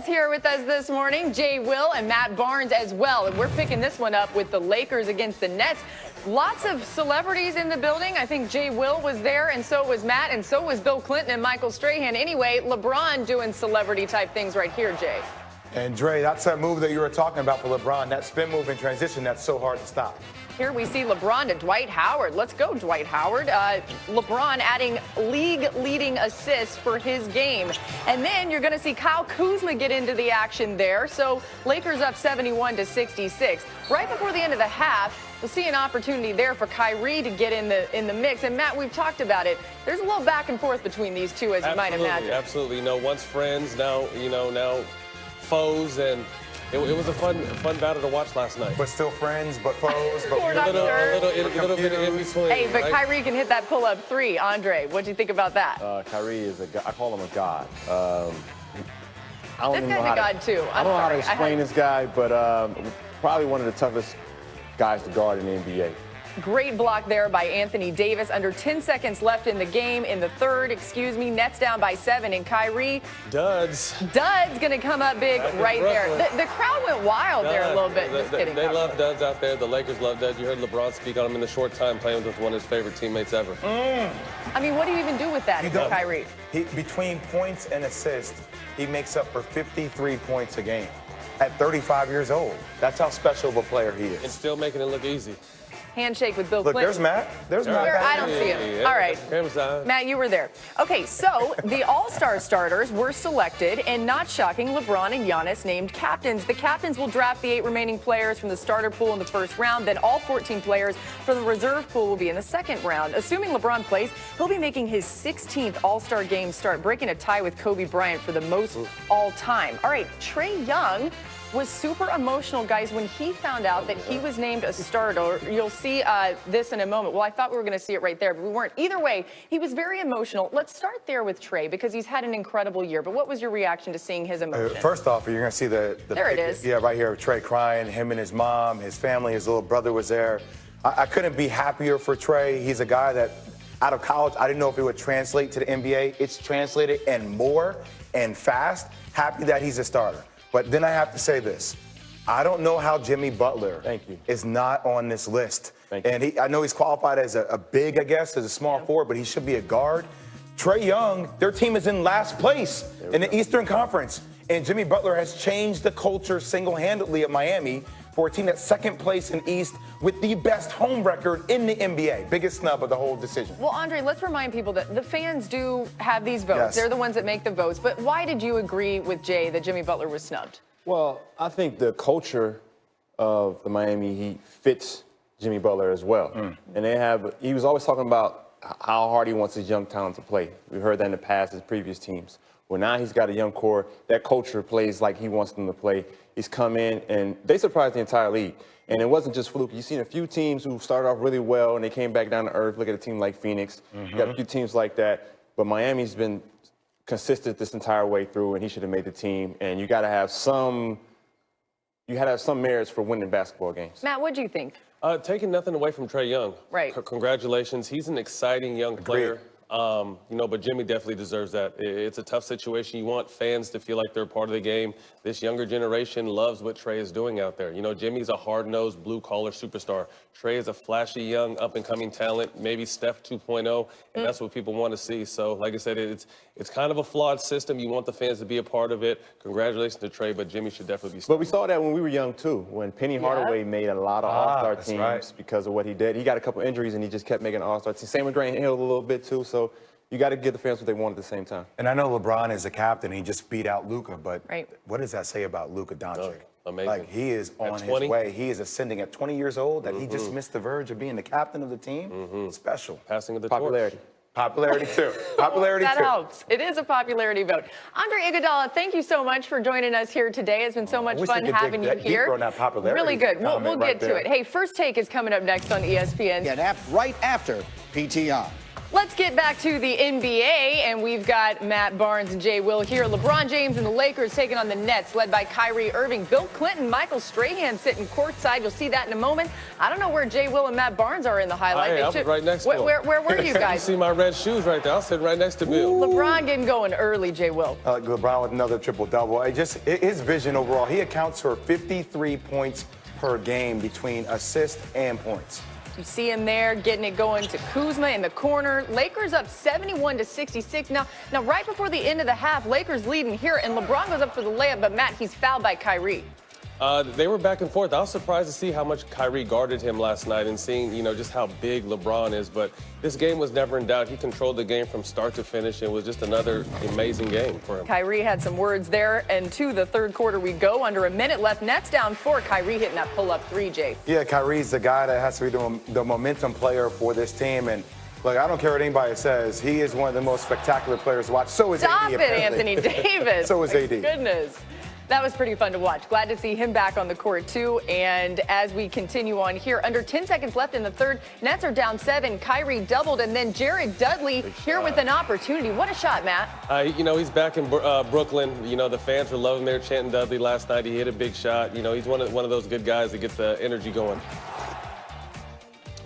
here with us this morning, Jay Will and Matt Barnes as well. And we're picking this one up with the Lakers against the Nets. Lots of celebrities in the building. I think Jay Will was there, and so was Matt, and so was Bill Clinton and Michael Strahan. Anyway, LeBron doing celebrity-type things right here, Jay. And Dre, that's that move that you were talking about for LeBron, that spin move in transition that's so hard to stop. Here we see LeBron to Dwight Howard. Let's go, Dwight Howard. LeBron adding league-leading assists for his game. And then you're going to see Kyle Kuzma get into the action there. So Lakers up 71-66. Right before the end of the half, we'll see an opportunity there for Kyrie to get in the mix. And Matt, we've talked about it. There's a little back and forth between these two, as you might imagine. Absolutely. You know, once friends, now foes, and it was a fun battle to watch last night. But still friends, but foes, but We're not sure. a little bit in between. Hey, but right? Kyrie can hit that pull-up three. Andre, what do you think about that? Kyrie is I call him a god. I don't This even guy's know a god, too. I don't know how to explain this guy, but probably one of the toughest guys to guard in the NBA. Great block there by Anthony Davis. Under 10 seconds left in the game, in the third, Nets down by 7. And Kyrie. Duds going to come up big right there. The crowd went wild there a little bit. Just kidding. They love duds out there. The Lakers love duds. You heard LeBron speak on him in the short time playing with one of his favorite teammates ever. I mean, what do you even do with that, Kyrie? Between points and assists, he makes up for 53 points a game at 35 years old. That's how special of a player he is. And still making it look easy. Handshake with Bill Look, Clinton. there's Matt. There's Matt. I don't see him. All right. Matt, you were there. Okay, so the All-Star starters were selected, and not shocking, LeBron and Giannis named captains. The captains will draft the 8 remaining players from the starter pool in the first round. Then all 14 players from the reserve pool will be in the second round. Assuming LeBron plays, he'll be making his 16th All-Star game start, breaking a tie with Kobe Bryant for the most all-time. All right, Trae Young was super emotional, guys, when he found out that he was named a starter. You'll see this in a moment. Well, I thought we were going to see it right there, but we weren't. Either way, he was very emotional. Let's start there with Trae, because he's had an incredible year. But what was your reaction to seeing his emotion? First off, you're going to see the there pic, it is. Yeah, right here, Trae crying, him and his mom, his family, his little brother was there. I couldn't be happier for Trae. He's a guy that, out of college, I didn't know if it would translate to the NBA. It's translated and more and fast. Happy that he's a starter. But then I have to say this. I don't know how Jimmy Butler is not on this list. And I know he's qualified as a big, I guess, as a small forward, but he should be a guard. Trae Young, their team is in last place in the Eastern Conference. And Jimmy Butler has changed the culture single-handedly at Miami for a team that's second place in East with the best home record in the NBA. Biggest snub of the whole decision. Well, Andre, let's remind people that the fans do have these votes. Yes. They're the ones that make the votes. But why did you agree with Jay that Jimmy Butler was snubbed? Well, I think the culture of the Miami Heat fits Jimmy Butler as well. And he was always talking about how hard he wants his young talent to play. We heard that in the past, his previous teams. Well, now he's got a young core. That culture plays like he wants them to play. He's come in, and they surprised the entire league. And it wasn't just fluke. You've seen a few teams who started off really well, and they came back down to earth. Look at a team like Phoenix. You got a few teams like that. But Miami's been consistent this entire way through, and he should have made the team. And you got to have some merits for winning basketball games. Matt, what do you think? Taking nothing away from Trae Young. Right. Congratulations. He's an exciting young player. But Jimmy definitely deserves that. It's a tough situation. You want fans to feel like they're part of the game. This younger generation loves what Trae is doing out there. You know, Jimmy's a hard-nosed, blue-collar superstar. Trae is a flashy, young, up-and-coming talent, maybe Steph 2.0, and that's what people want to see. So, like I said, it's kind of a flawed system. You want the fans to be a part of it. Congratulations to Trae, but Jimmy should definitely be. But we saw that when we were young, too, when Penny Hardaway made a lot of All-Star teams because of what he did. He got a couple injuries, and he just kept making All-Star teams. Same with Grant Hill a little bit, too. So you got to give the fans what they want at the same time. And I know LeBron is a captain. He just beat out Luka, but Right. what does that say about Luka Doncic? Amazing. Like, he is on his way. He is ascending at 20 years old, that he just missed the verge of being the captain of the team. Special. Passing of the Popularity. torch. Popularity, too. Popularity, That too. helps. It is a popularity vote. Andre Iguodala, thank you so much for joining us here today. It's been so much fun having you here. On that popularity really good. We'll get to there. it. Hey, First Take is coming up next on ESPN. Get right after PTI. Let's get back to the NBA, and we've got Matt Barnes and Jay Will here. LeBron James and the Lakers taking on the Nets, led by Kyrie Irving. Bill Clinton, Michael Strahan sitting courtside. You'll see that in a moment. I don't know where Jay Will and Matt Barnes are in the highlight. Hey, I was right next to him. Where were you guys? You see my red shoes right there? I was sitting right next to Bill. LeBron getting going early, Jay Will. LeBron with another triple-double. His vision overall, he accounts for 53 points per game between assists and points. You see him there getting it going to Kuzma in the corner. Lakers up 71-66. Now, right before the end of the half, Lakers leading here, and LeBron goes up for the layup, but Matt, he's fouled by Kyrie. They were back and forth. I was surprised to see how much Kyrie guarded him last night and seeing, just how big LeBron is. But this game was never in doubt. He controlled the game from start to finish. It was just another amazing game for him. Kyrie had some words there. And to the third quarter we go. Under a minute left. Nets down 4. Kyrie hitting that pull-up 3, Jay. Yeah, Kyrie's the guy that has to be the momentum player for this team. And look, I don't care what anybody says. He is one of the most spectacular players to watch. So is AD. Stop it, Anthony Davis. So is AD. Goodness. That was pretty fun to watch. Glad to see him back on the court, too. And as we continue on here, under 10 seconds left in the third, Nets are down 7. Kyrie doubled, and then Jared Dudley here with an opportunity. What a shot, Matt. He's back in Brooklyn. The fans were loving there chanting Dudley last night. He hit a big shot. He's one of those good guys that gets the energy going.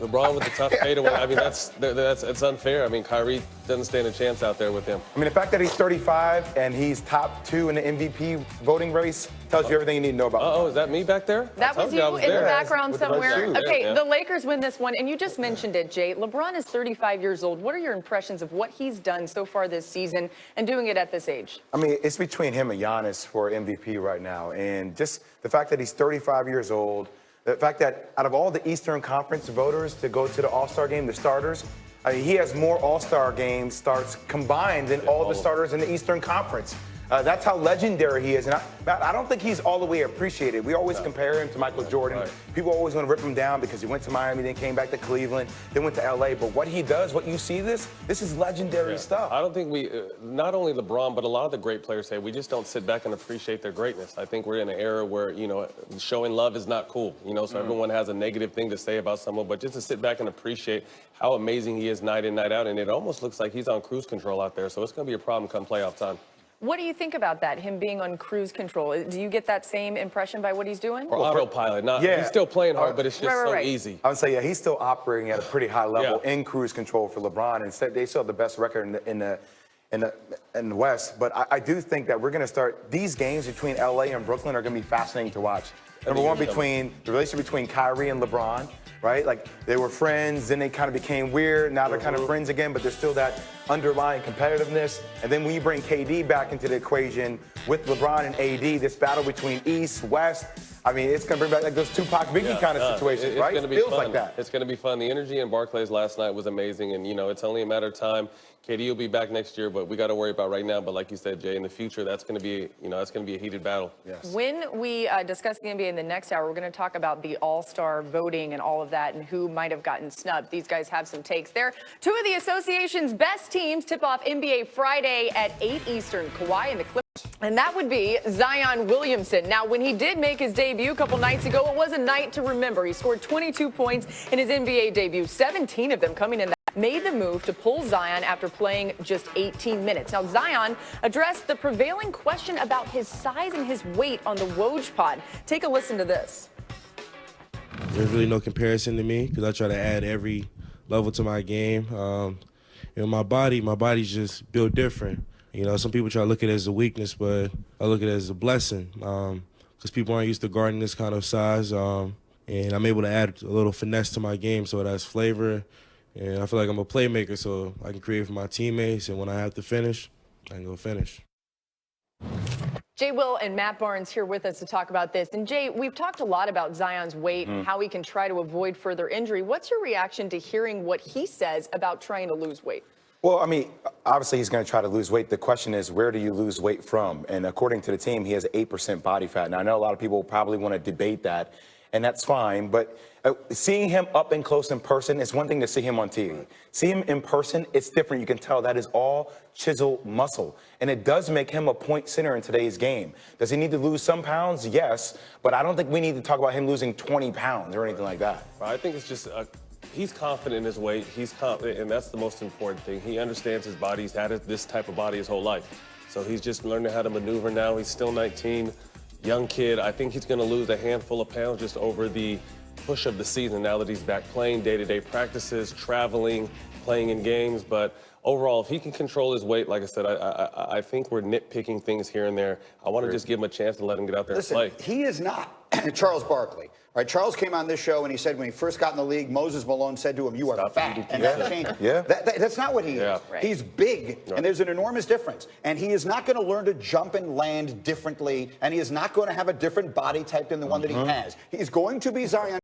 LeBron with the tough fadeaway. I mean, it's unfair. I mean, Kyrie doesn't stand a chance out there with him. I mean, the fact that he's 35 and he's top 2 in the MVP voting race tells you everything you need to know about him. Oh, is that me back there? That was you in the background somewhere. Okay, yeah. The Lakers win this one, and you just mentioned it, Jay. LeBron is 35 years old. What are your impressions of what he's done so far this season and doing it at this age? I mean, it's between him and Giannis for MVP right now. And just the fact that he's 35 years old, the fact that out of all the Eastern Conference voters to go to the All-Star game, the starters, I mean, he has more All-Star game starts combined than all the starters in the Eastern Conference. That's how legendary he is. And I don't think he's all the way appreciated. We always compare him to Michael Jordan. Right. People always want to rip him down because he went to Miami, then came back to Cleveland, then went to L.A. But what he does, what you see this is legendary stuff. I don't think not only LeBron, but a lot of the great players say we just don't sit back and appreciate their greatness. I think we're in an era where, showing love is not cool. So everyone has a negative thing to say about someone, but just to sit back and appreciate how amazing he is night in, night out. And it almost looks like he's on cruise control out there. So it's going to be a problem come playoff time. What do you think about that, him being on cruise control? Do you get that same impression by what he's doing? Or autopilot. He's still playing hard, but it's just so easy. I would say, he's still operating at a pretty high level in cruise control for LeBron. And they still have the best record in the West. But I do think that we're going to start, these games between LA and Brooklyn are going to be fascinating to watch. Number one, between the relationship between Kyrie and LeBron, right? Like, they were friends, then they kind of became weird. Now they're kind of friends again, but there's still that underlying competitiveness. And then when you bring KD back into the equation with LeBron and AD, this battle between East, West, I mean, it's going to bring back like those Tupac Biggie kind of situations, right? It's feels fun. like that. It's going to be fun. The energy in Barclays last night was amazing, and, it's only a matter of time. KD will be back next year, but we got to worry about right now. But like you said, Jay, in the future, that's going to be, that's going to be a heated battle. Yes. When we discuss the NBA in the next hour, we're going to talk about the All-Star voting and all of that and who might have gotten snubbed. These guys have some takes there. 2 of the association's best teams tip off NBA Friday at 8 Eastern. Kawhi and the Clippers. And that would be Zion Williamson. Now, when he did make his debut a couple nights ago, it was a night to remember. He scored 22 points in his NBA debut, 17 of them coming in that. Made the move to pull Zion after playing just 18 minutes. Now, Zion addressed the prevailing question about his size and his weight on the Woj pod. Take a listen to this. There's really no comparison to me because I try to add every level to my game. My body's just built different. Some people try to look at it as a weakness, but I look at it as a blessing because people aren't used to guarding this kind of size. And I'm able to add a little finesse to my game so it has flavor. And I feel like I'm a playmaker, so I can create for my teammates. And when I have to finish, I can go finish. Jay Will and Matt Barnes here with us to talk about this. And Jay, we've talked a lot about Zion's weight and how he can try to avoid further injury. What's your reaction to hearing what he says about trying to lose weight? Well, I mean, obviously he's going to try to lose weight. The question is, where do you lose weight from? And according to the team, he has 8% body fat. Now, I know a lot of people probably want to debate that, and that's fine. But seeing him up and close in person, it's one thing to see him on TV. See him in person, it's different. You can tell that is all chiseled muscle. And it does make him a point center in today's game. Does he need to lose some pounds? Yes. But I don't think we need to talk about him losing 20 pounds or anything like that. I think it's just he's confident in his weight. He's confident, and that's the most important thing. He understands his body. He's had this type of body his whole life. So he's just learning how to maneuver now. He's still 19, young kid. I think he's going to lose a handful of pounds just over the push of the season now that he's back playing day-to-day practices, traveling, playing in games. But overall, if he can control his weight, like I said, I think we're nitpicking things here and there. I want to just give him a chance to let him get out there and play. He is not Charles Barkley. Right, Charles came on this show and he said when he first got in the league, Moses Malone said to him, "You are fat," and that changed. Yeah. That's not what he is. Right. He's big, and there's an enormous difference. And he is not going to learn to jump and land differently, and he is not going to have a different body type than the one that he has. He's going to be Zion.